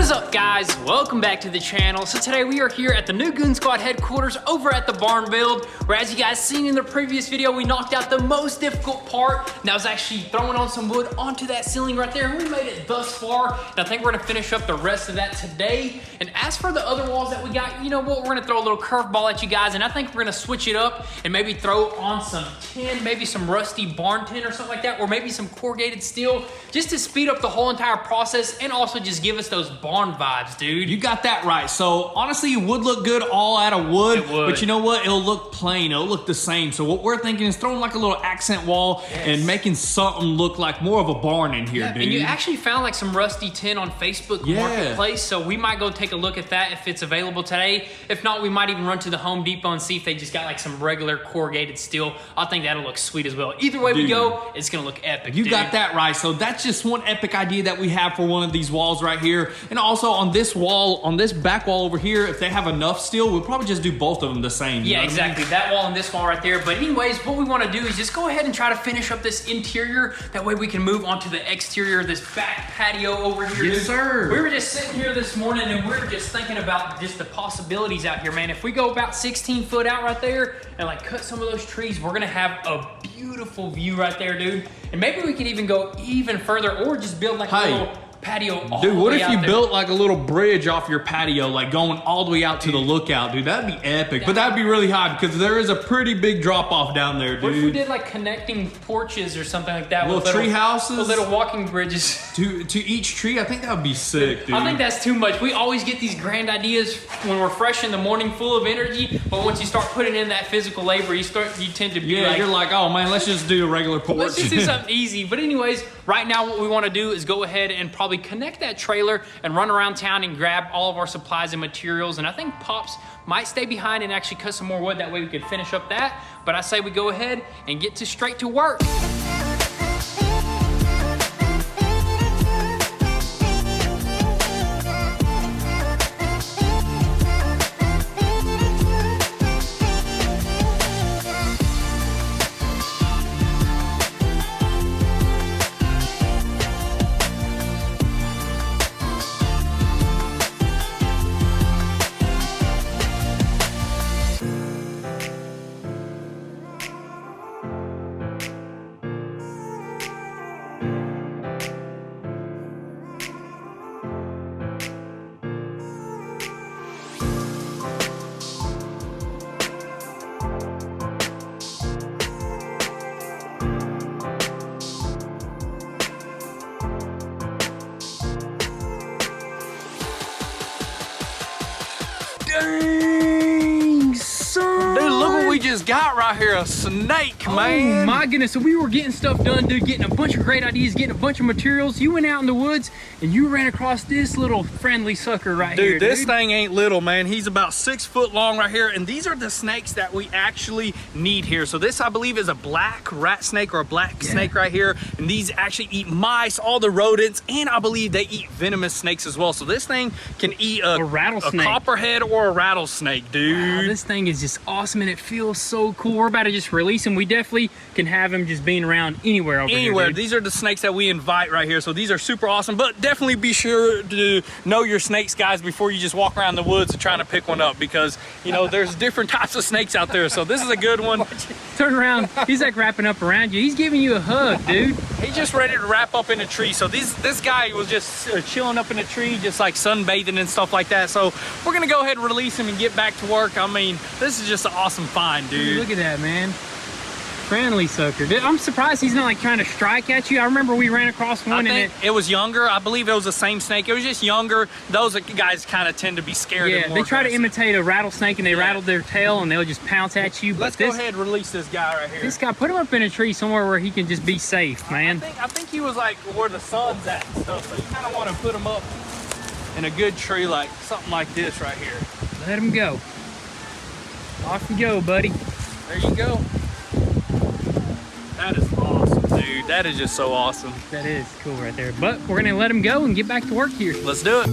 is up, guys? Welcome back to the channel. So today we are here at the new Goonzquad headquarters over at the barn build, where as you guys seen in the previous video, we knocked out the most difficult part. And that was actually throwing on some wood onto that ceiling right there, and we made it thus far. And I think we're gonna finish up the rest of that today. And as for the other walls that we got, you know what, we're gonna throw a little curveball at you guys, and I think we're gonna switch it up and maybe throw on some tin, maybe some rusty barn tin or something like that, or maybe some corrugated steel, just to speed up the whole entire process and also just give us those barn vibes, dude. You got that right. So honestly, it would look good all out of wood, but you know what? It'll look plain. It'll look the same. So what we're thinking is throwing like a little accent wall and making something look like more of a barn in here, dude. And you actually found like some rusty tin on Facebook Marketplace, so we might go take a look at that if it's available today. If not, we might even run to the Home Depot and see if they just got like some regular corrugated steel. I think that'll look sweet as well. Either way we go, it's gonna look epic. You got that right. So that's just one epic idea that we have for one of these walls right here. And also on this wall, on this back wall over here, if they have enough steel, we'll probably just do both of them the same. Yeah, exactly. That wall and this wall right there. But anyways, what we want to do is just go ahead and try to finish up this interior. That way we can move on to the exterior, this back patio over here. Yes, sir. We were just sitting here this morning and we were just thinking about just the possibilities out here, man. If we go about 16 foot out right there and like cut some of those trees, we're gonna have a beautiful view right there, dude. And maybe we could even go even further or just build like a little patio all dude, the what way if you built like a little bridge off your patio, like going all the way out to the lookout, dude? That'd be epic. But that'd be really high because there is a pretty big drop off down there, dude. What if we did like connecting porches or something like that? Little tree houses? Little walking bridges. To each tree? I think that would be sick, dude. I think that's too much. We always get these grand ideas when we're fresh in the morning, full of energy, but once you start putting in that physical labor, you tend to be like, you're like, oh man, let's just do a regular porch. Let's just do something easy. But anyways, right now what we want to do is go ahead and probably connect that trailer and run around town and grab all of our supplies and materials. And I think Pops might stay behind and actually cut some more wood. That way we could finish up that. But I say we go ahead and get straight to work. Dang, son. Dude, look what we just got right here, a snake, man. Oh my goodness, so we were getting stuff done, dude, getting a bunch of great ideas, getting a bunch of materials. You went out in the woods and you ran across this little friendly sucker right here, dude. This thing ain't little, man. He's about 6 foot long right here, and these are the snakes that we actually need here. So this, I believe, is a black rat snake or a black snake right here, and these actually eat mice, all the rodents, and I believe they eat venomous snakes as well. So this thing can eat a rattlesnake, a copperhead or a rattlesnake, dude. Wow, this thing is just awesome and it feels so cool. We're about to just release him. We definitely can have him just being around anywhere over here, dude. These are the snakes that we invite right here. So these are super awesome, but definitely be sure to know your snakes, guys, before you just walk around the woods and trying to pick one up, because you know there's different types of snakes out there. So this is a good one. Turn around. He's like wrapping up around you. He's giving you a hug, dude. He's just ready to wrap up in a tree. So this guy was just chilling up in a tree, just like sunbathing and stuff like that. So we're gonna go ahead and release him and get back to work. I mean, this is just an awesome find, dude. Look at that, man. Friendly sucker. Dude, I'm surprised he's not like trying to strike at you. I remember we ran across one and it was younger. I believe it was the same snake. It was just younger. Those guys kind of tend to be scared. Yeah, they try to imitate a rattlesnake and they rattle their tail and they'll just pounce at you. Let's go ahead and release this guy right here. This guy, put him up in a tree somewhere where he can just be safe, man. I think he was like where the sun's at and stuff. So you kind of want to put him up in a good tree, like something like this right here. Let him go. Off you go, buddy. There you go. That is awesome, dude. That is just so awesome. That is cool right there. But we're gonna let him go and get back to work here. Let's do it.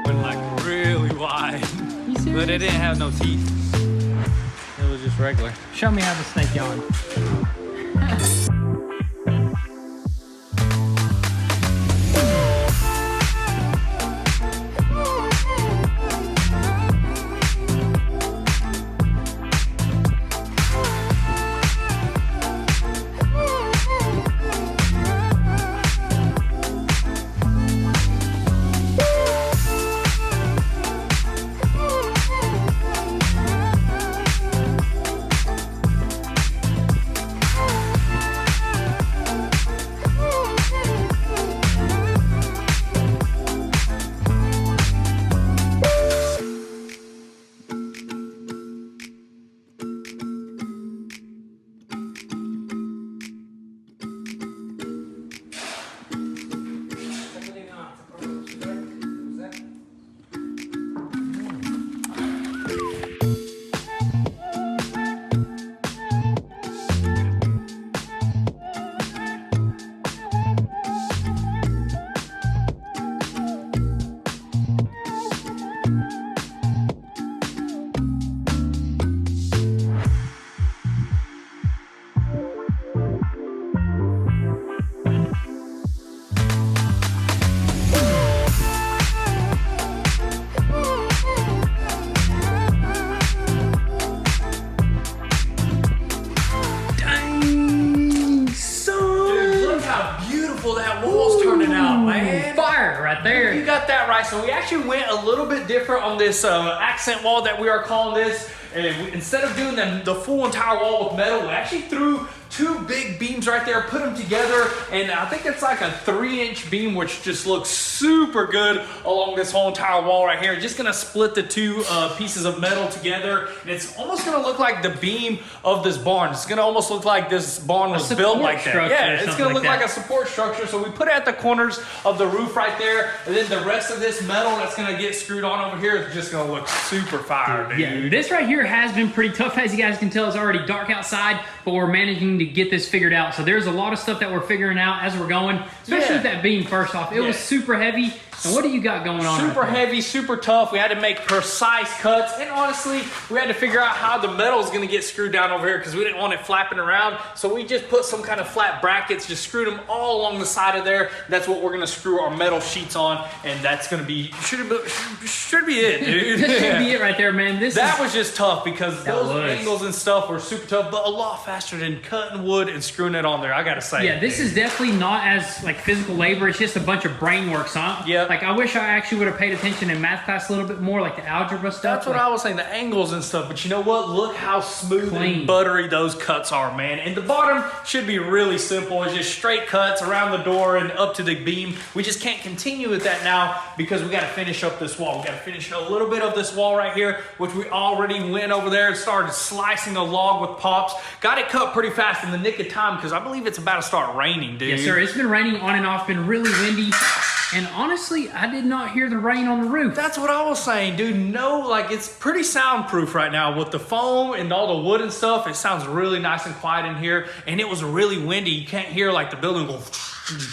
Went like really wide. You see But it didn't have no teeth. It was just regular. Show me how the snake yawned. There. You got that right. So we actually went a little bit different on this accent wall that we are calling this. And instead of doing the full entire wall with metal, we actually threw two big beams right there, put them together, and I think it's like a 3-inch beam, which just looks super good along this whole entire wall right here. Just gonna split the two pieces of metal together, and it's almost gonna look like the beam of this barn. It's gonna almost look like this barn was built like that. Yeah, it's gonna look like a support structure. So we put it at the corners of the roof right there, and then the rest of this metal that's gonna get screwed on over here is just gonna look super fire, dude. Yeah, this right here has been pretty tough. As you guys can tell, it's already dark outside, but we're managing to get this figured out. So there's a lot of stuff that we're figuring out as we're going, especially with that beam. First off, it was super heavy. And what do you got going on? Super heavy, super tough. We had to make precise cuts, and honestly, we had to figure out how the metal is going to get screwed down over here because we didn't want it flapping around. So we just put some kind of flat brackets, just screwed them all along the side of there. That's what we're going to screw our metal sheets on, and that's going to be should be it, dude. This should be it right there, man. That was just tough because those angles and stuff were super tough, but a lot faster than cutting wood and screwing it on there. I gotta say. Yeah, this is definitely not as like physical labor. It's just a bunch of brain work, huh? Yeah. Like I wish I actually would have paid attention in math class a little bit more, like the algebra stuff. That's what I was saying, the angles and stuff. But you know what? Look how smooth and buttery those cuts are, man. And the bottom should be really simple. It's just straight cuts around the door and up to the beam. We just can't continue with that now because we got to finish up this wall. We got to finish a little bit of this wall right here, which we already went over there and started slicing a log with pops. Got it cut pretty fast in the nick of time because I believe it's about to start raining, dude. Yes, sir. It's been raining on and off. Been really windy. And honestly, I did not hear the rain on the roof. That's what I was saying, dude. No, like it's pretty soundproof right now with the foam and all the wood and stuff. It sounds really nice and quiet in here. And it was really windy. You can't hear like the building go,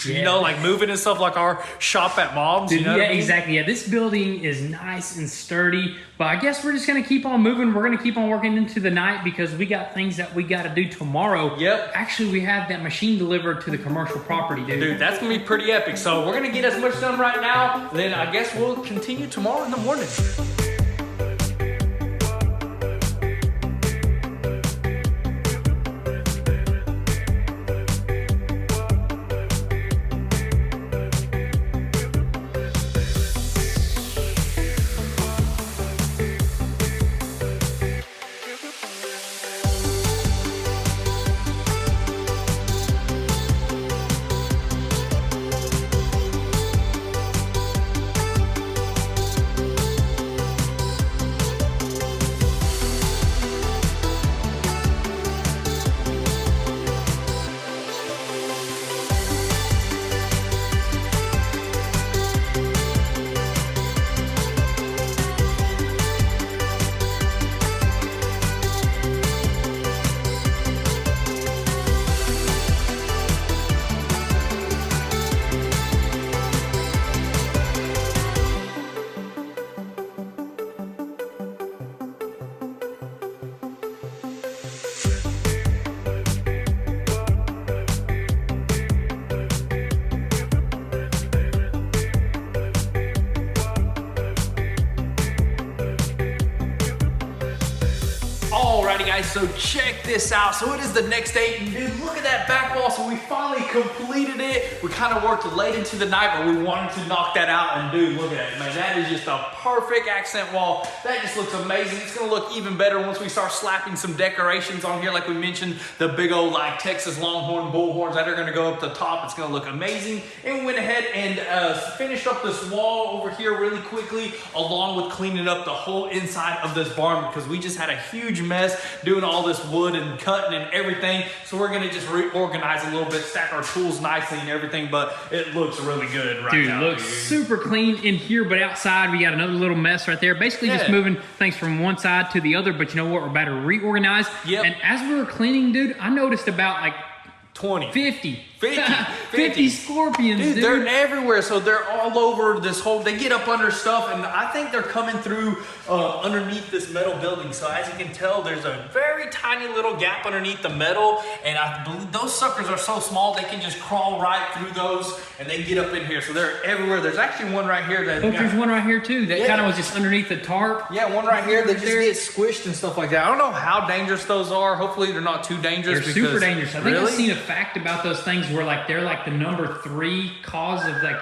you know, like moving and stuff like our shop at Mom's. Dude, you know what I mean? Exactly. Yeah, this building is nice and sturdy. But I guess we're just going to keep on moving. We're going to keep on working into the night because we got things that we got to do tomorrow. Yep. Actually, we have that machine delivered to the commercial property, dude. Dude, that's going to be pretty epic. So we're going to get as much done right now. Then I guess we'll continue tomorrow in the morning. Alrighty guys, so check this out. So it is the next day, and dude, look at that back wall. So we finally completed it. We kind of worked late into the night, but we wanted to knock that out. And dude, look at it, man. That is just a perfect accent wall. That just looks amazing. It's gonna look even better once we start slapping some decorations on here. Like we mentioned, the big old like Texas Longhorn bullhorns that are gonna go up the top. It's gonna look amazing. And we went ahead and finished up this wall over here really quickly, along with cleaning up the whole inside of this barn, because we just had a huge mess doing all this wood and cutting and everything. So we're gonna just reorganize a little bit, stack our tools nicely and everything, but it looks really good right now. Dude, looks super clean in here, but outside we got another little mess right there. Basically just moving things from one side to the other, but you know what? We're about to reorganize. Yep. And as we were cleaning, dude, I noticed about like 50 scorpions, dude. They're everywhere. So they're all over this whole, they get up under stuff, and I think they're coming through underneath this metal building. So as you can tell, there's a very tiny little gap underneath the metal, and I believe those suckers are so small they can just crawl right through those and they get up in here. So they're everywhere. There's actually one right here that there's one right here too that kind of was just underneath the tarp. Yeah, one right here that just gets squished and stuff like that. I don't know how dangerous those are. Hopefully they're not too dangerous. They're super dangerous. I think I've seen a fact about those things where like they're like the number 3 cause of like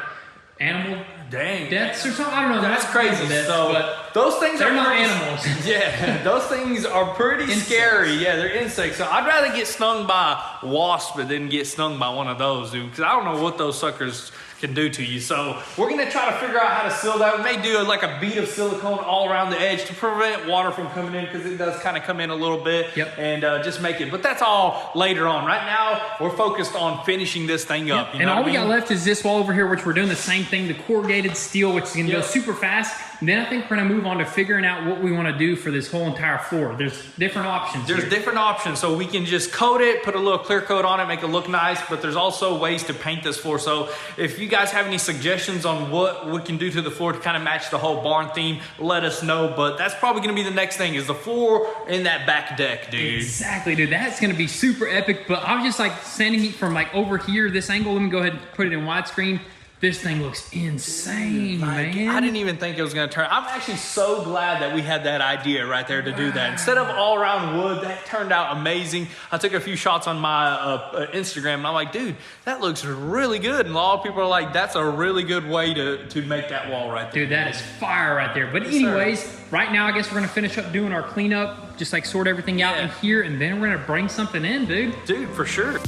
animal deaths or something. I don't know. That's crazy. So, but those things they're not animals. Yeah, those things are pretty scary. Yeah, they're insects. So I'd rather get stung by a wasp than get stung by one of those, dude, because I don't know what those suckers can do to you. So we're gonna try to figure out how to seal that. We may do like a bead of silicone all around the edge to prevent water from coming in, because it does kind of come in a little bit. Yep. And just make it, but that's all later on. Right now we're focused on finishing this thing up. You and know all we got left is this wall over here, which we're doing the same thing, the corrugated steel, which is gonna go super fast. And then I think we're gonna move on to figuring out what we want to do for this whole entire floor. There's different options. There's different options. So we can just coat it, put a little clear coat on it, make it look nice, but there's also ways to paint this floor. So if you guys have any suggestions on what we can do to the floor to kind of match the whole barn theme, let us know. But that's probably gonna be the next thing, is the floor in that back deck, dude. Exactly, dude. That's gonna be super epic. But I was just like standing it from like over here, this angle. Let me go ahead and put it in widescreen. This thing looks insane, man. I didn't even think it was gonna turn. I'm actually so glad that we had that idea right there to do that. Instead of all around wood, that turned out amazing. I took a few shots on my Instagram, and I'm like, dude, that looks really good. And a lot of people are like, that's a really good way to make that wall right there. Dude, that is fire right there. But anyways, right now I guess we're gonna finish up doing our cleanup, just like sort everything out in here, and then we're gonna bring something in, dude. Dude, for sure.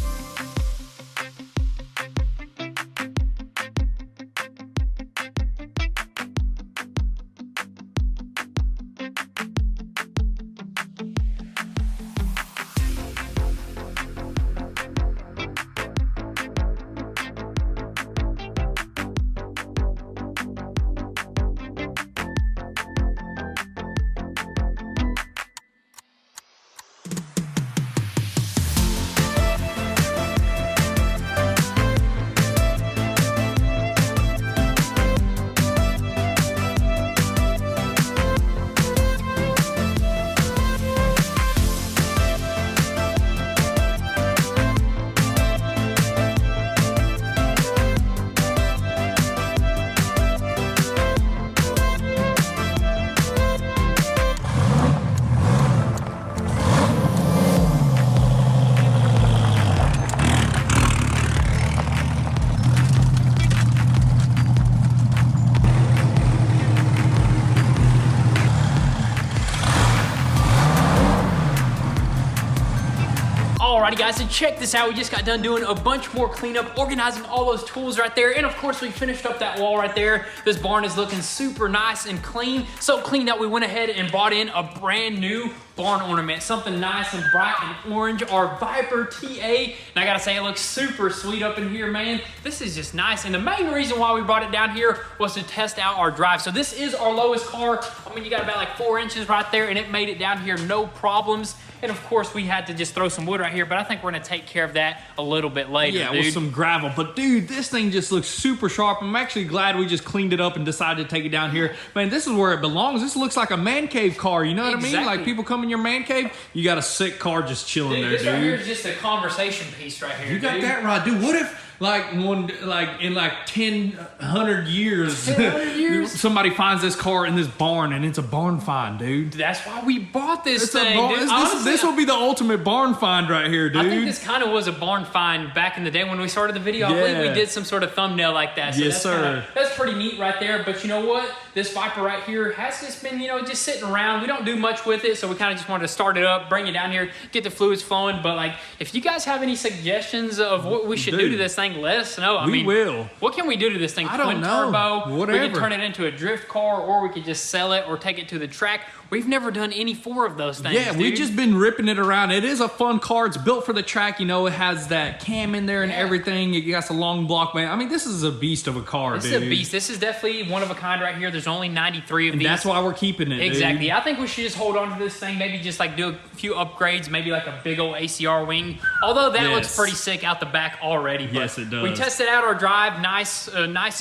Alrighty guys, so check this out. We just got done doing a bunch more cleanup, organizing all those tools right there. And of course we finished up that wall right there. This barn is looking super nice and clean. So clean that we went ahead and brought in a brand new barn ornament, something nice and bright and orange, our Viper TA. And I gotta say, it looks super sweet up in here, man. This is just nice. And the main reason why we brought it down here was to test out our drive. So this is our lowest car. I mean, you got about like 4 inches right there, and it made it down here no problems. And of course we had to just throw some wood right here, but I think we're gonna take care of that a little bit later, yeah, dude. with some gravel. But dude, this thing just looks super sharp. I'm actually glad we just cleaned it up and decided to take it down here. Man, this is where it belongs. This looks like a man cave car, you know what I mean? Like people come in your man cave, you got a sick car just chilling there, This dude. right here is just a conversation piece right here, You got that right, dude. What if like in like 100 years, 100 years? somebody finds this car in this barn, and it's a barn find, dude. That's why we bought this It's thing, dude. this will be the ultimate barn find right here, dude. I think this kind of was a barn find back in the day when we started the video. I believe we did some sort of thumbnail like that. So Yes, sir. That's pretty neat right there. But you know what? This Viper right here has just been, just sitting around. We don't do much with it, so we kind of just wanted to start it up, bring it down here, get the fluids flowing. But like, if you guys have any suggestions of what we should do to this thing, let us know. I mean, will. What can we do to this thing? I don't Twin know. turbo. Whatever. We can turn it into a drift car, or we could just sell it or take it to the track. We've never done any 4 of those things. Yeah, we've just been ripping it around. It is a fun car. It's built for the track. It has that cam in there and everything. You got some long block, man. I mean, this is a beast of a car, dude. This is a beast. This is definitely one of a kind right here. There's only 93 of these. That's why we're keeping it, Exactly. dude. I think we should just hold on to this thing. Maybe just like do a few upgrades. Maybe like a big old ACR wing. Although that looks pretty sick out the back already. But yes, it does. We tested out our drive. Nice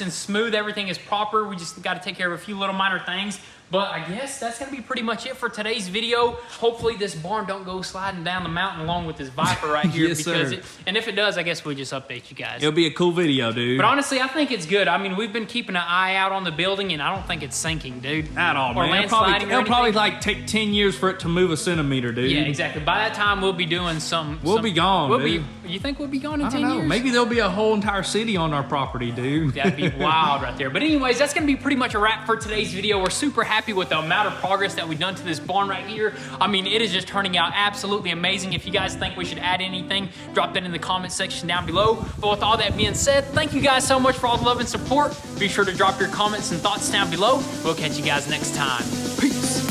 and smooth. Everything is proper. We just got to take care of a few little minor things. But I guess that's going to be pretty much it for today's video. Hopefully this barn don't go sliding down the mountain along with this Viper right here. Yes, because sir. and if it does, I guess we'll just update you guys. It'll be a cool video, dude. But honestly, I think it's good. I mean, we've been keeping an eye out on the building, and I don't think it's sinking, dude. At all, or man. It'll probably like take 10 years for it to move a centimeter, dude. Yeah, exactly. By that time, we'll be doing We'll be gone, dude. You think we'll be gone in I 10 don't know. years? Maybe there'll be a whole entire city on our property, dude. That'd be wild right there. But anyways, that's going to be pretty much a wrap for today's video. We're super happy with the amount of progress that we've done to this barn right here. I mean, it is just turning out absolutely amazing. If you guys think we should add anything, drop that in the comment section down below. But with all that being said, thank you guys so much for all the love and support. Be sure to drop your comments and thoughts down below. We'll catch you guys next time. Peace.